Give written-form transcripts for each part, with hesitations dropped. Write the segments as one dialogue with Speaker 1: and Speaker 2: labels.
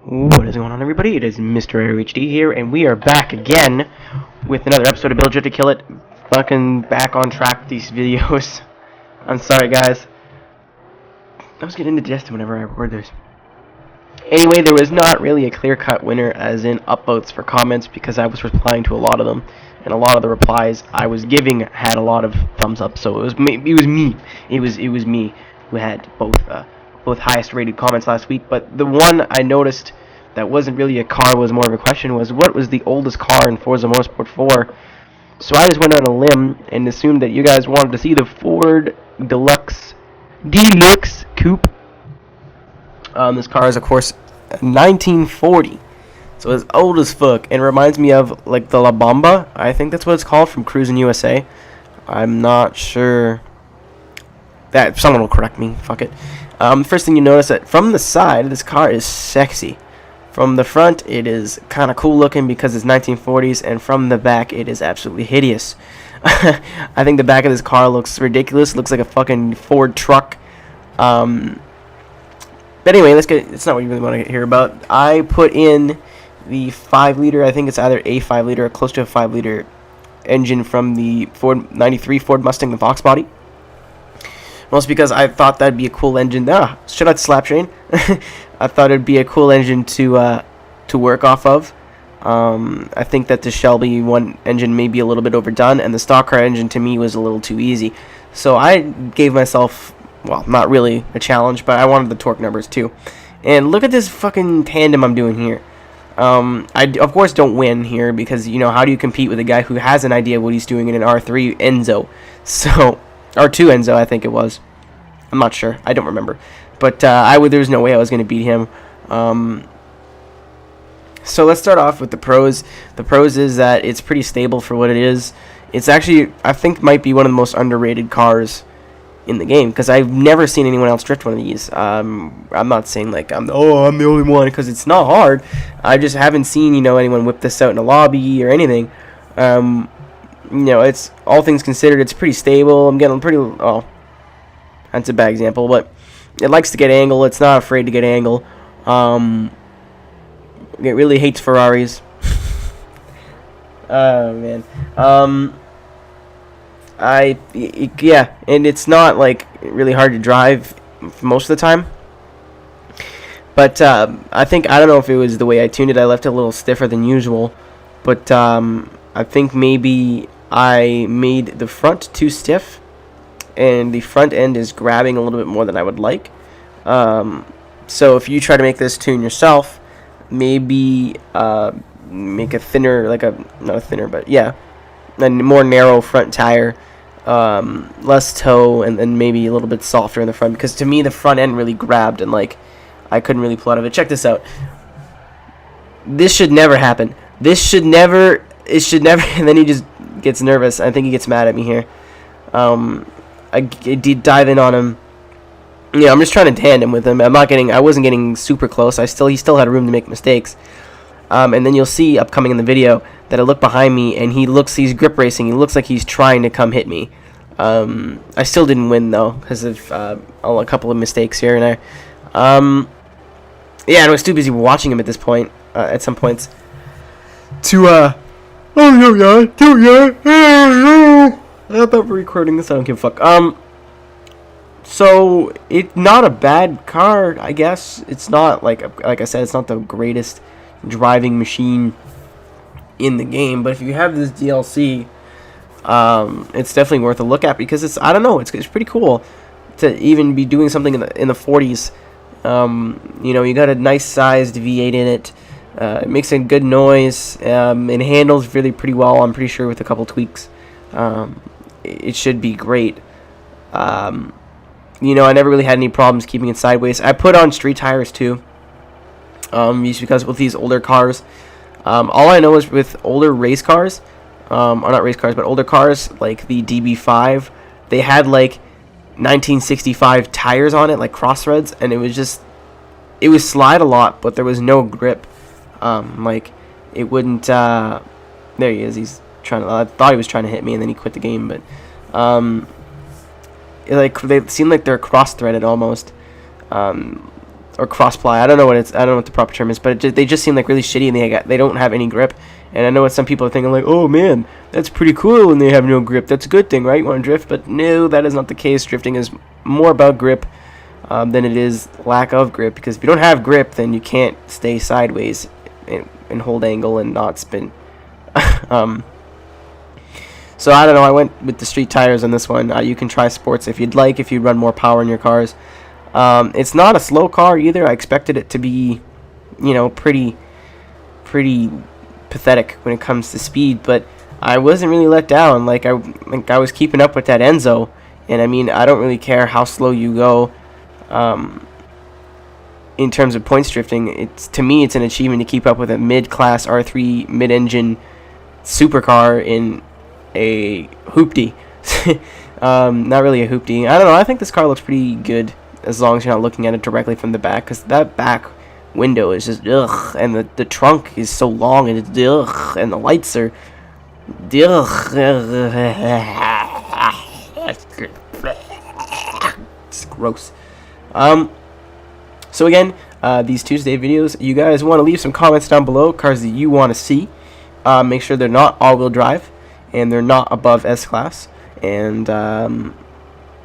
Speaker 1: What is going on, everybody? It is MrAeroHD here, and we are back again with another episode of Build Jet to Kill It. Fucking back on track with these videos. I'm sorry, guys. I was getting indigestion whenever I record this. Anyway, there was not really a clear-cut winner, as in upvotes for comments, because I was replying to a lot of them, and a lot of the replies I was giving had a lot of thumbs up. So it was me who had both highest rated comments last week. But the one I noticed that wasn't really a car, was more of a question, was what was the oldest car in Forza Motorsport 4? So I just went on a limb and assumed that you guys wanted to see the Ford Deluxe Coupe. This car is, of course, 1940. So it's old as fuck, and reminds me of like the La Bamba. I think that's what it's called, from Cruising USA. I'm not sure. That someone will correct me. Fuck it. First thing you notice, that from the side, this car is sexy. From the front, it is kind of cool looking because it's 1940s, and from the back, it is absolutely hideous. I think the back of this car looks ridiculous. It looks like a fucking Ford truck. But anyway, it's not what you really want to hear about. I put in the 5-liter, I think it's either a 5-liter or close to a 5-liter engine from the 93 Ford Mustang, the Fox body. Mostly because I thought that'd be a cool engine. Should I slap Shane? I thought it'd be a cool engine to work off of. I think that the Shelby one engine may be a little bit overdone, and the stock car engine to me was a little too easy. So I gave myself, well, not really a challenge, but I wanted the torque numbers too. And look at this fucking tandem I'm doing here. I of course don't win here, because you know, how do you compete with a guy who has an idea what he's doing in an R3 Enzo? So R2 Enzo, I think it was. I'm not sure. I don't remember. But there's no way I was going to beat him. So let's start off with the pros. The pros is that it's pretty stable for what it is. It's actually, I think, might be one of the most underrated cars in the game, because I've never seen anyone else drift one of these. I'm not saying like I'm the only one, because it's not hard. I just haven't seen anyone whip this out in a lobby or anything. It's, all things considered, it's pretty stable. I'm getting pretty, that's a bad example, but it likes to get angle. It's not afraid to get angle. It really hates Ferraris. Oh man. Yeah, and it's not like really hard to drive most of the time. But I don't know if it was the way I tuned it. I left it a little stiffer than usual. But I think maybe I made the front too stiff, and the front end is grabbing a little bit more than I would like. So if you try to make this tune yourself, maybe make a thinner, not a thinner, but yeah, a more narrow front tire, less toe, and then maybe a little bit softer in the front, because to me the front end really grabbed, and like I couldn't really pull out of it. Check this out. This should never happen. It should never, and then he just gets nervous. I think he gets mad at me here. I did dive in on him. I'm just trying to tandem with him. I wasn't getting super close. He still had room to make mistakes. And then you'll see upcoming in the video that I look behind me, and he's grip racing. He looks like he's trying to come hit me. I still didn't win though, because of a couple of mistakes here and there. Yeah, I was too busy watching him at this point, at some points, to about recording this. I don't give a fuck. So it's not a bad car, I guess. It's not like I said, it's not the greatest driving machine in the game, but if you have this DLC, it's definitely worth a look at, because it's it's pretty cool to even be doing something in the 40s. You got a nice sized V8 in it. It makes a good noise. It handles really pretty well, I'm pretty sure, with a couple tweaks. It should be great. I never really had any problems keeping it sideways. I put on street tires too, just because with these older cars, all I know is with older race cars, or not race cars, but older cars like the DB5, they had like 1965 tires on it, like cross threads, and it would slide a lot, but there was no grip. It wouldn't. There he is. He's trying to. I thought he was trying to hit me, and then he quit the game. But they seem like they're cross-threaded almost, or or cross-ply. I don't know what it's. I don't know what the proper term is, but they just seem like really shitty, and they don't have any grip. And I know what some people are thinking, like, oh man, that's pretty cool when they have no grip. That's a good thing, right? You want to drift, but no, that is not the case. Drifting is more about grip than it is lack of grip, because if you don't have grip, then you can't stay sideways and hold angle and not spin. So I don't know. I went with the street tires on this one. You can try sports if you'd like, if you run more power in your cars. It's not a slow car either. I expected it to be, pretty pathetic when it comes to speed, but I wasn't really let down. Like I was keeping up with that Enzo, and I mean, I don't really care how slow you go. In terms of points drifting, to me it's an achievement to keep up with a mid-class R3 mid-engine supercar in a hoopty. Not really a hoopty. I don't know. I think this car looks pretty good as long as you're not looking at it directly from the back, because that back window is just ugh, and the trunk is so long, and it's ugh, and the lights are ugh. It's gross. So again, these Tuesday videos, you guys want to leave some comments down below, cars that you want to see. Make sure they're not all-wheel drive, and they're not above S-Class, and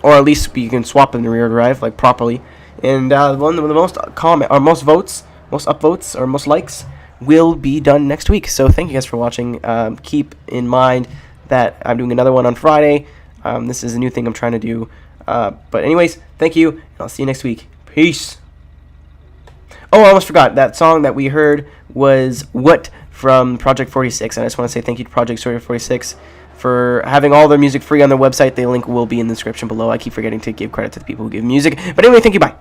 Speaker 1: or at least you can swap them to rear drive, like, properly. And one of the most most votes, most upvotes, or most likes will be done next week. So thank you guys for watching. Keep in mind that I'm doing another one on Friday. This is a new thing I'm trying to do. But anyways, thank you, and I'll see you next week. Peace. Oh, I almost forgot. That song that we heard was What from Project 46. And I just want to say thank you to Project 46 for having all their music free on their website. The link will be in the description below. I keep forgetting to give credit to the people who give music. But anyway, thank you. Bye.